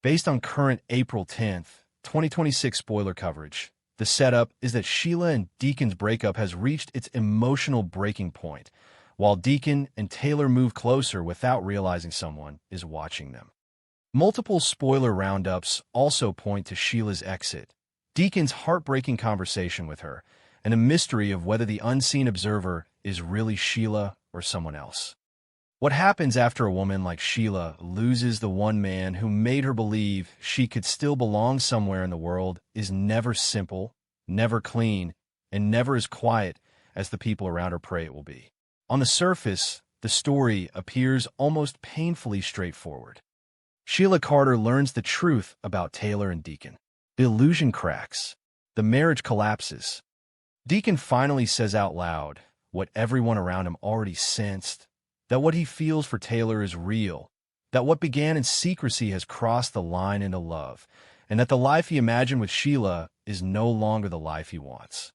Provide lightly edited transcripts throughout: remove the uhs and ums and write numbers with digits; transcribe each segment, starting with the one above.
Based on current April 10th, 2026 spoiler coverage, the setup is that Sheila and Deacon's breakup has reached its emotional breaking point, while Deacon and Taylor move closer without realizing someone is watching them. Multiple spoiler roundups also point to Sheila's exit, Deacon's heartbreaking conversation with her, and a mystery of whether the unseen observer is really Sheila or someone else. What happens after a woman like Sheila loses the one man who made her believe she could still belong somewhere in the world is never simple, never clean, and never as quiet as the people around her pray it will be. On the surface, the story appears almost painfully straightforward. Sheila Carter learns the truth about Taylor and Deacon. The illusion cracks. The marriage collapses. Deacon finally says out loud what everyone around him already sensed, that what he feels for Taylor is real, that what began in secrecy has crossed the line into love, and that the life he imagined with Sheila is no longer the life he wants.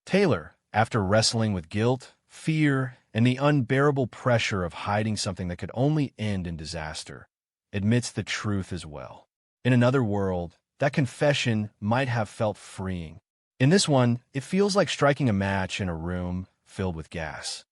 Taylor, after wrestling with guilt, fear, and the unbearable pressure of hiding something that could only end in disaster, admits the truth as well. In another world, that confession might have felt freeing. In this one, it feels like striking a match in a room filled with gas.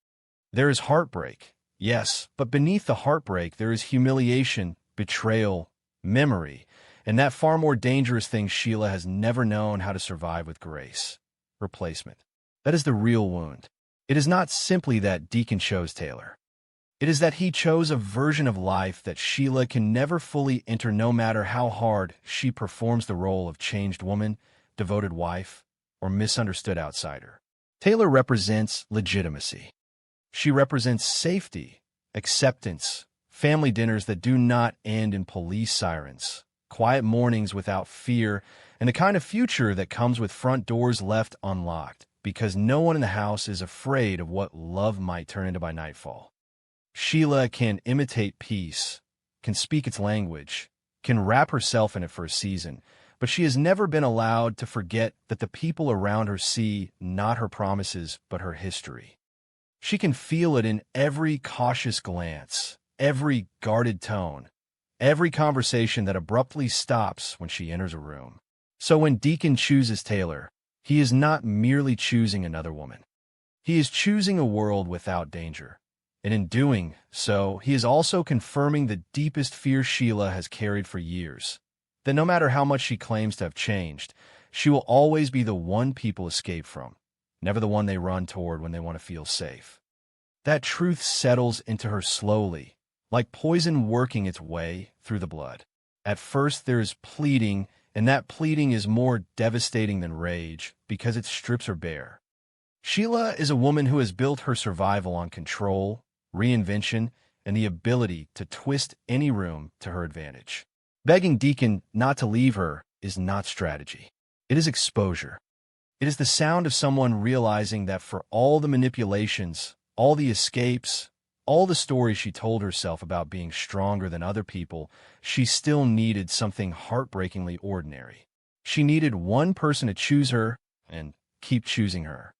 There is heartbreak, yes, but beneath the heartbreak there is humiliation, betrayal, memory, and that far more dangerous thing Sheila has never known how to survive with grace: replacement. That is the real wound. It is not simply that Deacon chose Taylor. It is that he chose a version of life that Sheila can never fully enter, no matter how hard she performs the role of changed woman, devoted wife, or misunderstood outsider. Taylor represents legitimacy. She represents safety, acceptance, family dinners that do not end in police sirens, quiet mornings without fear, and the kind of future that comes with front doors left unlocked because no one in the house is afraid of what love might turn into by nightfall. Sheila can imitate peace, can speak its language, can wrap herself in it for a season, but she has never been allowed to forget that the people around her see not her promises but her history. She can feel it in every cautious glance, every guarded tone, every conversation that abruptly stops when she enters a room. So when Deacon chooses Taylor, he is not merely choosing another woman. He is choosing a world without danger. And in doing so, he is also confirming the deepest fear Sheila has carried for years, that no matter how much she claims to have changed, she will always be the one people escape from, never the one they run toward when they want to feel safe. That truth settles into her slowly, like poison working its way through the blood. At first there is pleading, and that pleading is more devastating than rage because it strips her bare. Sheila is a woman who has built her survival on control, reinvention, and the ability to twist any room to her advantage. Begging Deacon not to leave her is not strategy. It is exposure. It is the sound of someone realizing that for all the manipulations, all the escapes, all the stories she told herself about being stronger than other people, she still needed something heartbreakingly ordinary. She needed one person to choose her and keep choosing her.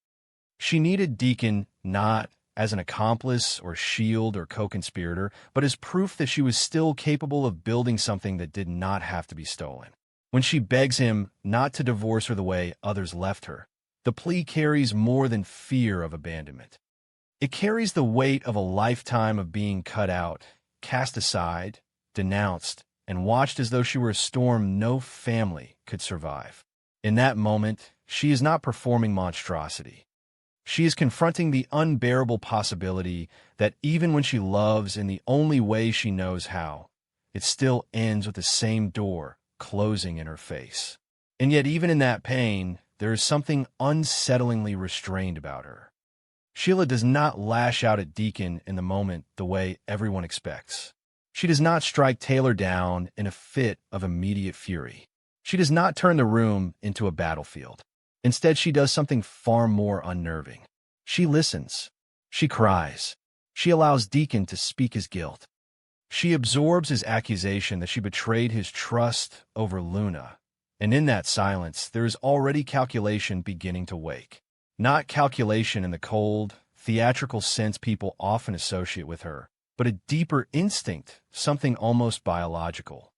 She needed Deacon not as an accomplice or shield or co-conspirator, but as proof that she was still capable of building something that did not have to be stolen. When she begs him not to divorce her the way others left her, the plea carries more than fear of abandonment. It carries the weight of a lifetime of being cut out, cast aside, denounced, and watched as though she were a storm no family could survive. In that moment, she is not performing monstrosity. She is confronting the unbearable possibility that even when she loves in the only way she knows how, it still ends with the same door closing in her face. And yet even in that pain, there is something unsettlingly restrained about her. Sheila does not lash out at Deacon in the moment the way everyone expects. She does not strike Taylor down in a fit of immediate fury. She does not turn the room into a battlefield. Instead, she does something far more unnerving. She listens. She cries. She allows Deacon to speak his guilt. She absorbs his accusation that she betrayed his trust over Luna. And in that silence, there is already calculation beginning to wake. Not calculation in the cold, theatrical sense people often associate with her, but a deeper instinct, something almost biological.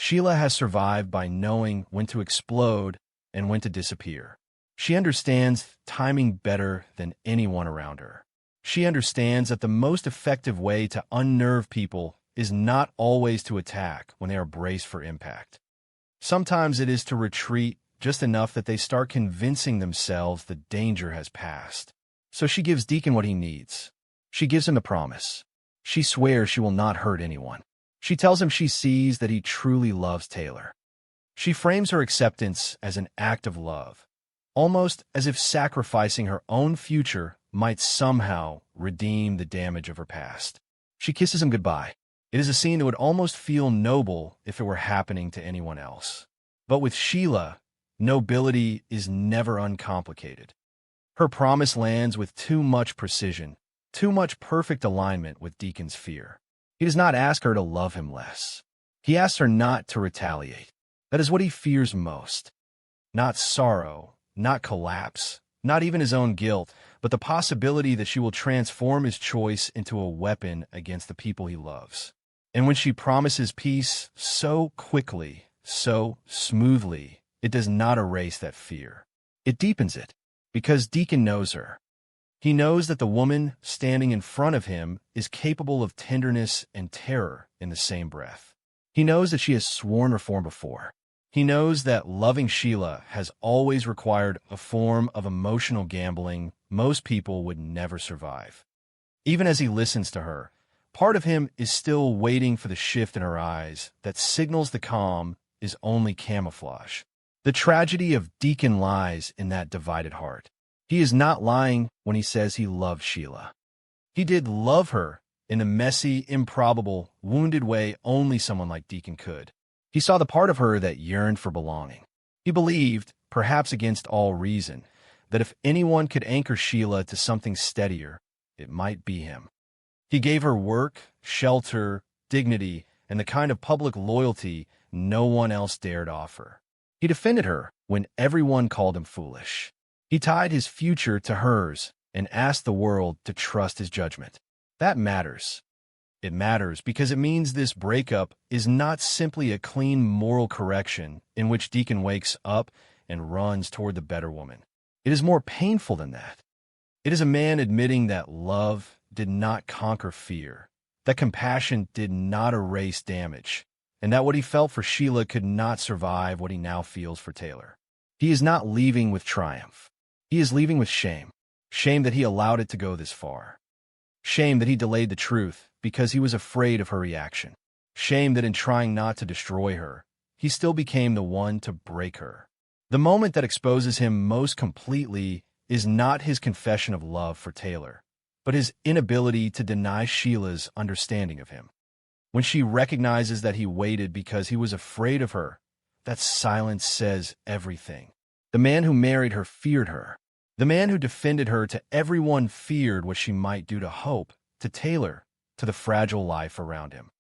Sheila has survived by knowing when to explode and when to disappear. She understands timing better than anyone around her. She understands that the most effective way to unnerve people is not always to attack when they are braced for impact. Sometimes it is to retreat just enough that they start convincing themselves the danger has passed. So she gives Deacon what he needs. She gives him the promise. She swears she will not hurt anyone. She tells him she sees that he truly loves Taylor. She frames her acceptance as an act of love, almost as if sacrificing her own future might somehow redeem the damage of her past. She kisses him goodbye. It is a scene that would almost feel noble if it were happening to anyone else. But with Sheila, nobility is never uncomplicated. Her promise lands with too much precision, too much perfect alignment with Deacon's fear. He does not ask her to love him less. He asks her not to retaliate. That is what he fears most. Not sorrow, not collapse, not even his own guilt, but the possibility that she will transform his choice into a weapon against the people he loves. And when she promises peace so quickly, so smoothly, it does not erase that fear. It deepens it, because Deacon knows her. He knows that the woman standing in front of him is capable of tenderness and terror in the same breath. He knows that she has sworn reform before. He knows that loving Sheila has always required a form of emotional gambling most people would never survive. Even as he listens to her, part of him is still waiting for the shift in her eyes that signals the calm is only camouflage. The tragedy of Deacon lies in that divided heart. He is not lying when he says he loved Sheila. He did love her in the messy, improbable, wounded way only someone like Deacon could. He saw the part of her that yearned for belonging. He believed, perhaps against all reason, that if anyone could anchor Sheila to something steadier, it might be him. He gave her work, shelter, dignity, and the kind of public loyalty no one else dared offer. He defended her when everyone called him foolish. He tied his future to hers and asked the world to trust his judgment. That matters. It matters because it means this breakup is not simply a clean moral correction in which Deacon wakes up and runs toward the better woman. It is more painful than that. It is a man admitting that love did not conquer fear, that compassion did not erase damage, and that what he felt for Sheila could not survive what he now feels for Taylor. He is not leaving with triumph. He is leaving with shame. Shame that he allowed it to go this far. Shame that he delayed the truth because he was afraid of her reaction. Shame that in trying not to destroy her, he still became the one to break her. The moment that exposes him most completely is not his confession of love for Taylor, but his inability to deny Sheila's understanding of him. When she recognizes that he waited because he was afraid of her, that silence says everything. The man who married her feared her. The man who defended her to everyone feared what she might do to Hope, to Taylor, to the fragile life around him.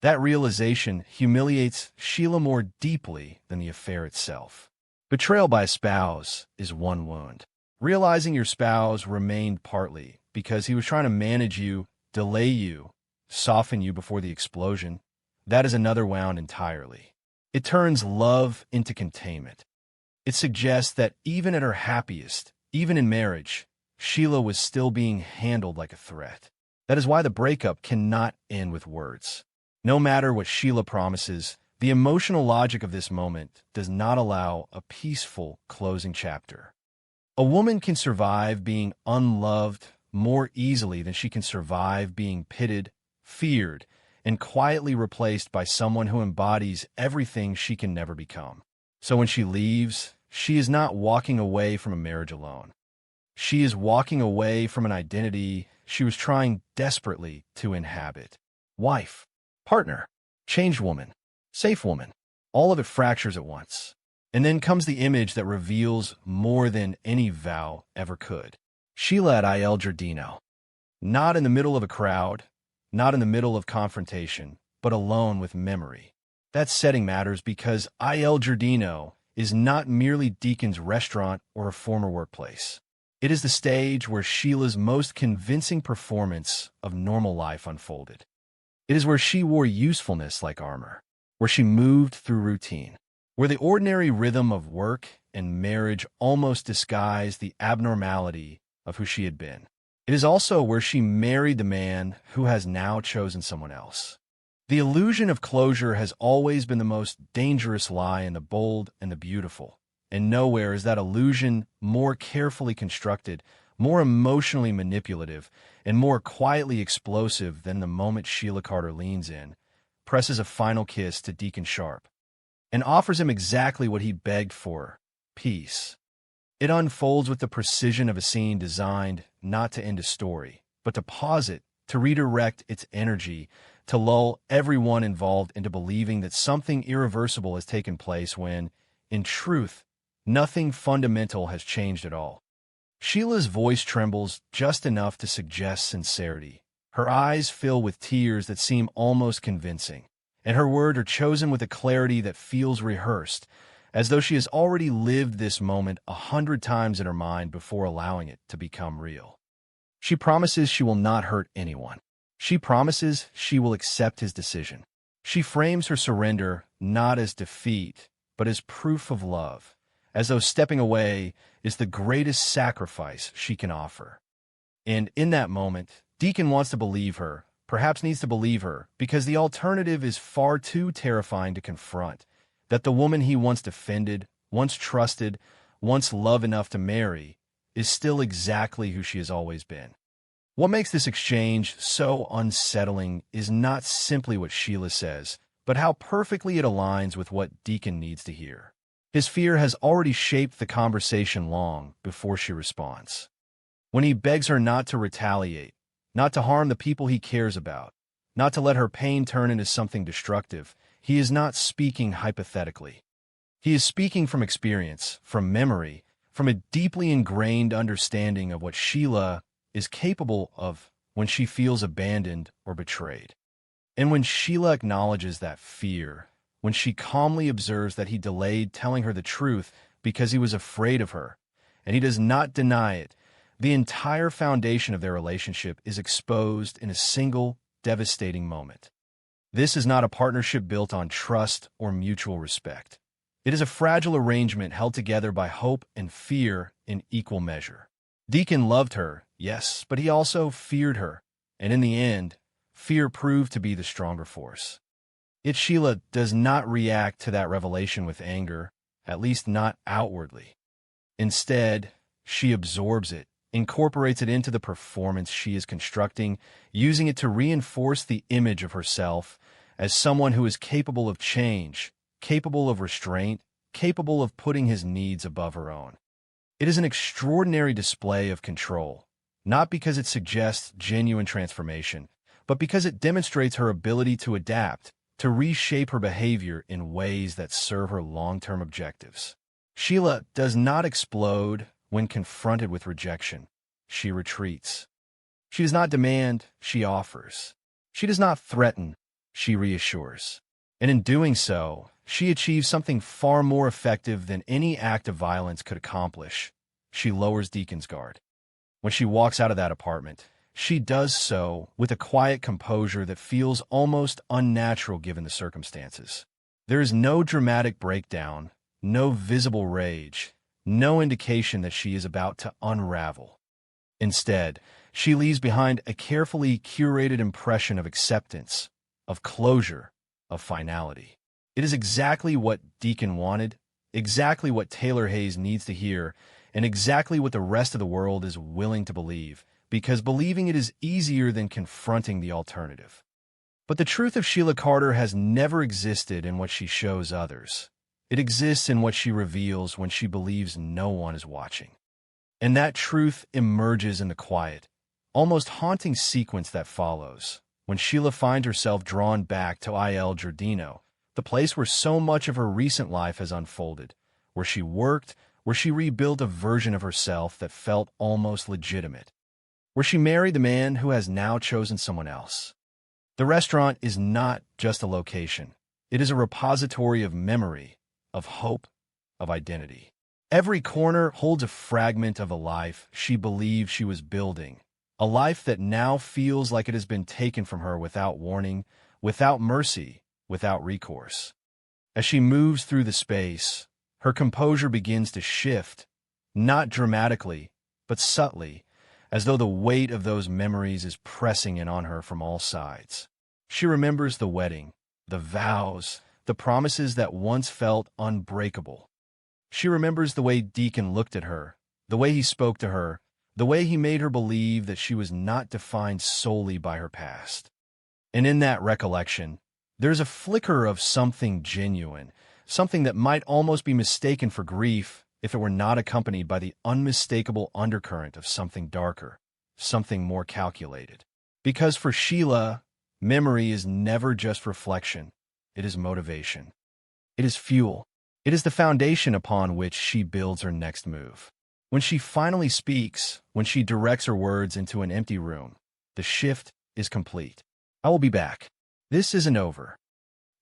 That realization humiliates Sheila more deeply than the affair itself. Betrayal by a spouse is one wound. Realizing your spouse remained partly because he was trying to manage you, delay you, soften you before the explosion, that is another wound entirely. It turns love into containment. It suggests that even at her happiest, even in marriage, Sheila was still being handled like a threat. That is why the breakup cannot end with words. No matter what Sheila promises, the emotional logic of this moment does not allow a peaceful closing chapter. A woman can survive being unloved more easily than she can survive being pitted, feared, and quietly replaced by someone who embodies everything she can never become. So when she leaves, she is not walking away from a marriage alone. She is walking away from an identity she was trying desperately to inhabit. Wife, partner, changed woman, safe woman, all of it fractures at once. And then comes the image that reveals more than any vow ever could. Sheila at Il Giardino. Not in the middle of a crowd, not in the middle of confrontation, but alone with memory. That setting matters because Il Giardino is not merely Deacon's restaurant or a former workplace. It is the stage where Sheila's most convincing performance of normal life unfolded. It is where she wore usefulness like armor. where she moved through routine, where the ordinary rhythm of work and marriage almost disguised the abnormality of who she had been. It is also where she married the man who has now chosen someone else. The illusion of closure has always been the most dangerous lie in the bold and the beautiful, and nowhere is that illusion more carefully constructed, more emotionally manipulative, and more quietly explosive than the moment Sheila Carter leans in, presses a final kiss to Deacon Sharp, and offers him exactly what he begged for: peace. It unfolds with the precision of a scene designed not to end a story, but to pause it, to redirect its energy, to lull everyone involved into believing that something irreversible has taken place when, in truth, nothing fundamental has changed at all. Sheila's voice trembles just enough to suggest sincerity. Her eyes fill with tears that seem almost convincing, and her words are chosen with a clarity that feels rehearsed, as though she has already lived this moment 100 times in her mind before allowing it to become real. She promises she will not hurt anyone. She promises she will accept his decision. She frames her surrender not as defeat, but as proof of love, as though stepping away is the greatest sacrifice she can offer. And in that moment, Deacon wants to believe her, perhaps needs to believe her, because the alternative is far too terrifying to confront, that the woman he once defended, once trusted, once loved enough to marry, is still exactly who she has always been. What makes this exchange so unsettling is not simply what Sheila says, but how perfectly it aligns with what Deacon needs to hear. His fear has already shaped the conversation long before she responds. When he begs her not to retaliate, not to harm the people he cares about, not to let her pain turn into something destructive, he is not speaking hypothetically. He is speaking from experience, from memory, from a deeply ingrained understanding of what Sheila is capable of when she feels abandoned or betrayed. And when Sheila acknowledges that fear, when she calmly observes that he delayed telling her the truth because he was afraid of her, and he does not deny it, the entire foundation of their relationship is exposed in a single, devastating moment. This is not a partnership built on trust or mutual respect. It is a fragile arrangement held together by hope and fear in equal measure. Deacon loved her, yes, but he also feared her, and in the end, fear proved to be the stronger force. Yet Sheila does not react to that revelation with anger, at least not outwardly. Instead, she absorbs it, incorporates it into the performance she is constructing, using it to reinforce the image of herself as someone who is capable of change, capable of restraint, capable of putting his needs above her own. It is an extraordinary display of control, not because it suggests genuine transformation, but because it demonstrates her ability to adapt, to reshape her behavior in ways that serve her long-term objectives. Sheila does not explode when confronted with rejection. She retreats. She does not demand, she offers. She does not threaten, she reassures. And in doing so, she achieves something far more effective than any act of violence could accomplish. She lowers Deacon's guard. When she walks out of that apartment, she does so with a quiet composure that feels almost unnatural given the circumstances. There is no dramatic breakdown, no visible rage, no indication that she is about to unravel. Instead, she leaves behind a carefully curated impression of acceptance, of closure, of finality. It is exactly what Deacon wanted, exactly what Taylor Hayes needs to hear, and exactly what the rest of the world is willing to believe, because believing it is easier than confronting the alternative. But the truth of Sheila Carter has never existed in what she shows others. It exists in what she reveals when she believes no one is watching. And that truth emerges in the quiet, almost haunting sequence that follows, when Sheila finds herself drawn back to Il Giardino, the place where so much of her recent life has unfolded, where she worked, where she rebuilt a version of herself that felt almost legitimate, where she married the man who has now chosen someone else. The restaurant is not just a location. It is a repository of memory, of hope, of identity. Every corner holds a fragment of a life she believed she was building, a life that now feels like it has been taken from her without warning, without mercy, without recourse. As she moves through the space, her composure begins to shift, not dramatically, but subtly, as though the weight of those memories is pressing in on her from all sides. She remembers the wedding, the vows, the promises that once felt unbreakable. She remembers the way Deacon looked at her, the way he spoke to her, the way he made her believe that she was not defined solely by her past. And in that recollection, there's a flicker of something genuine, something that might almost be mistaken for grief if it were not accompanied by the unmistakable undercurrent of something darker, something more calculated. Because for Sheila, memory is never just reflection, it is motivation. It is fuel. It is the foundation upon which she builds her next move. When she finally speaks, when she directs her words into an empty room, the shift is complete. I will be back. This isn't over.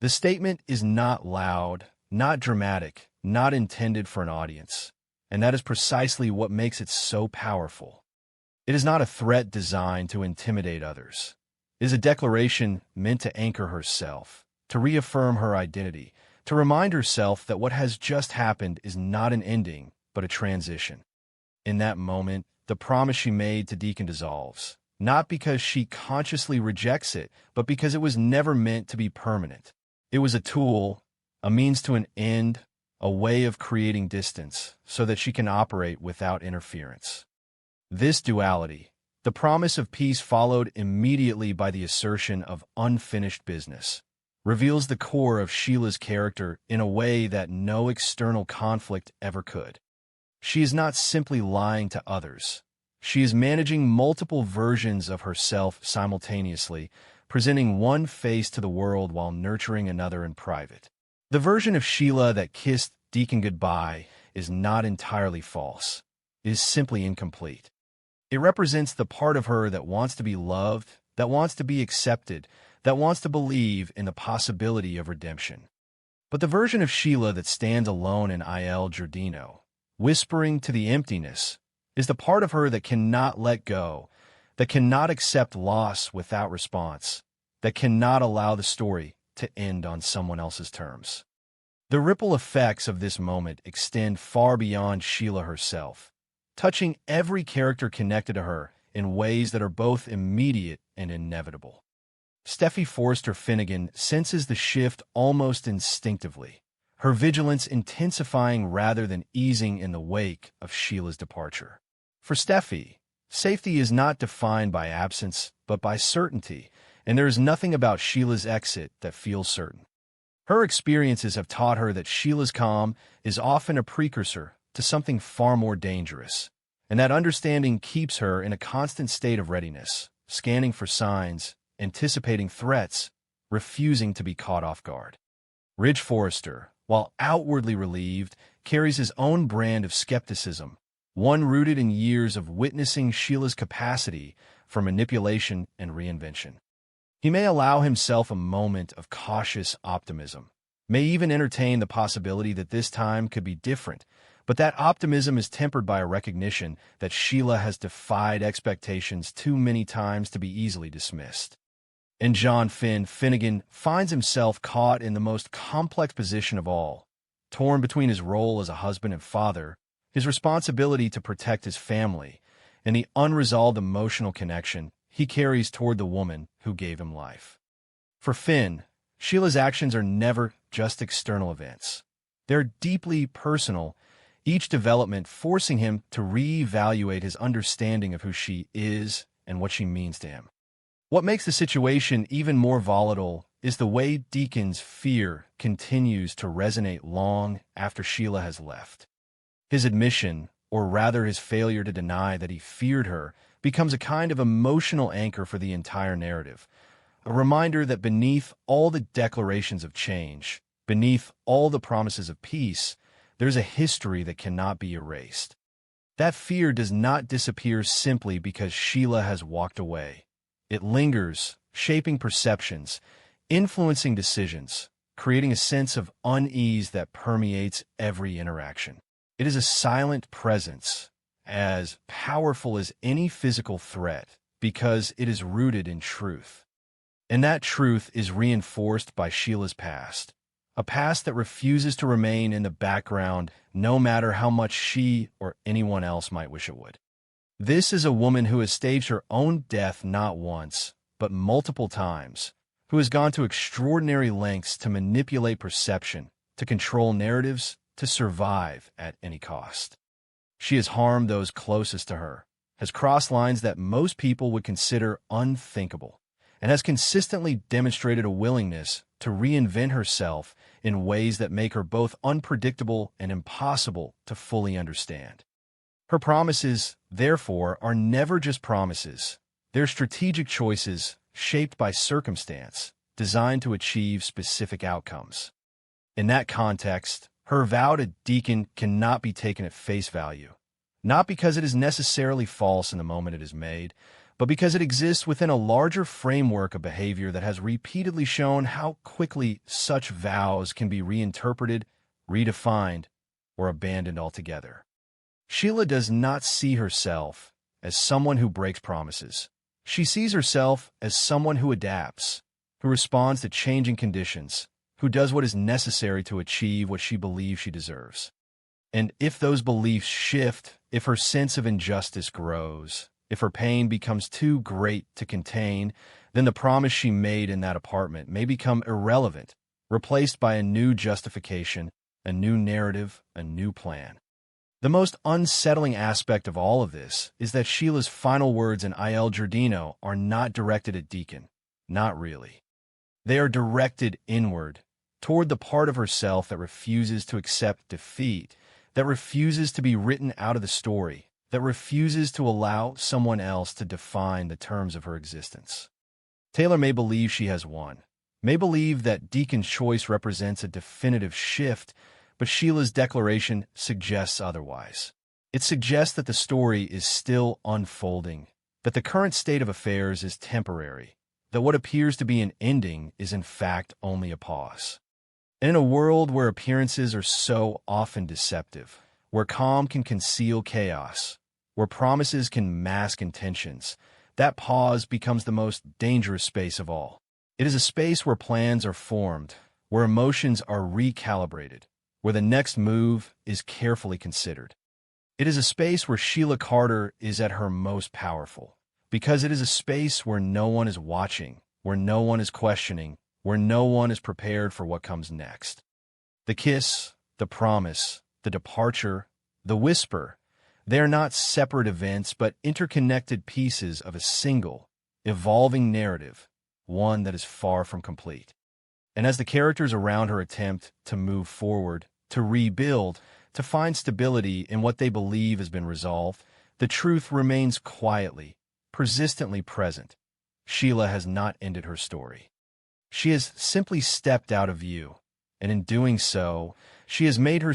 The statement is not loud, not dramatic, not intended for an audience, and that is precisely what makes it so powerful. It is not a threat designed to intimidate others. It is a declaration meant to anchor herself, to reaffirm her identity, to remind herself that what has just happened is not an ending, but a transition. In that moment, the promise she made to Deacon dissolves, not because she consciously rejects it, but because it was never meant to be permanent. It was a tool, a means to an end, a way of creating distance so that she can operate without interference. This duality, the promise of peace followed immediately by the assertion of unfinished business, reveals the core of Sheila's character in a way that no external conflict ever could. She is not simply lying to others. She is managing multiple versions of herself simultaneously, presenting one face to the world while nurturing another in private. The version of Sheila that kissed Deacon goodbye is not entirely false. It is simply incomplete. It represents the part of her that wants to be loved, that wants to be accepted, that wants to believe in the possibility of redemption. But the version of Sheila that stands alone in Il Giardino, whispering to the emptiness, is the part of her that cannot let go, that cannot accept loss without response, that cannot allow the story to end on someone else's terms. The ripple effects of this moment extend far beyond Sheila herself, touching every character connected to her in ways that are both immediate and inevitable. Steffi Forrester Finnegan senses the shift almost instinctively, her vigilance intensifying rather than easing in the wake of Sheila's departure. For Steffi, safety is not defined by absence, but by certainty, and there is nothing about Sheila's exit that feels certain. Her experiences have taught her that Sheila's calm is often a precursor to something far more dangerous, and that understanding keeps her in a constant state of readiness, scanning for signs, anticipating threats, refusing to be caught off guard. Ridge Forrester, while outwardly relieved, carries his own brand of skepticism, one rooted in years of witnessing Sheila's capacity for manipulation and reinvention. He may allow himself a moment of cautious optimism, may even entertain the possibility that this time could be different, but that optimism is tempered by a recognition that Sheila has defied expectations too many times to be easily dismissed. And John Finnegan finds himself caught in the most complex position of all, torn between his role as a husband and father, his responsibility to protect his family, and the unresolved emotional connection he carries toward the woman who gave him life. For Finn, Sheila's actions are never just external events. They're deeply personal, each development forcing him to reevaluate his understanding of who she is and what she means to him. What makes the situation even more volatile is the way Deacon's fear continues to resonate long after Sheila has left. His admission, or rather his failure to deny that he feared her, becomes a kind of emotional anchor for the entire narrative, a reminder that beneath all the declarations of change, beneath all the promises of peace, there's a history that cannot be erased. That fear does not disappear simply because Sheila has walked away. It lingers, shaping perceptions, influencing decisions, creating a sense of unease that permeates every interaction. It is a silent presence, as powerful as any physical threat, because it is rooted in truth. And that truth is reinforced by Sheila's past, a past that refuses to remain in the background no matter how much she or anyone else might wish it would. This is a woman who has staged her own death not once, but multiple times, who has gone to extraordinary lengths to manipulate perception, to control narratives, to survive at any cost. She has harmed those closest to her, has crossed lines that most people would consider unthinkable, and has consistently demonstrated a willingness to reinvent herself in ways that make her both unpredictable and impossible to fully understand. Her promises, therefore, are never just promises. They're strategic choices shaped by circumstance, designed to achieve specific outcomes. In that context, her vow to Deacon cannot be taken at face value, not because it is necessarily false in the moment it is made, but because it exists within a larger framework of behavior that has repeatedly shown how quickly such vows can be reinterpreted, redefined, or abandoned altogether. Sheila does not see herself as someone who breaks promises. She sees herself as someone who adapts, who responds to changing conditions, who does what is necessary to achieve what she believes she deserves. And if those beliefs shift, if her sense of injustice grows, if her pain becomes too great to contain, then the promise she made in that apartment may become irrelevant, replaced by a new justification, a new narrative, a new plan. The most unsettling aspect of all of this is that Sheila's final words in Il Giardino are not directed at Deacon. Not really. They are directed inward, toward the part of herself that refuses to accept defeat, that refuses to be written out of the story, that refuses to allow someone else to define the terms of her existence. Taylor may believe she has won, may believe that Deacon's choice represents a definitive shift, but Sheila's declaration suggests otherwise. It suggests that the story is still unfolding, that the current state of affairs is temporary, that what appears to be an ending is in fact only a pause. And in a world where appearances are so often deceptive, where calm can conceal chaos, where promises can mask intentions, that pause becomes the most dangerous space of all. It is a space where plans are formed, where emotions are recalibrated, where the next move is carefully considered. It is a space where Sheila Carter is at her most powerful, because it is a space where no one is watching, where no one is questioning, where no one is prepared for what comes next. The kiss, the promise, the departure, the whisper, they are not separate events but interconnected pieces of a single, evolving narrative, one that is far from complete. And as the characters around her attempt to move forward, to rebuild, to find stability in what they believe has been resolved, the truth remains quietly, persistently present. Sheila has not ended her story. She has simply stepped out of view, and in doing so, she has made her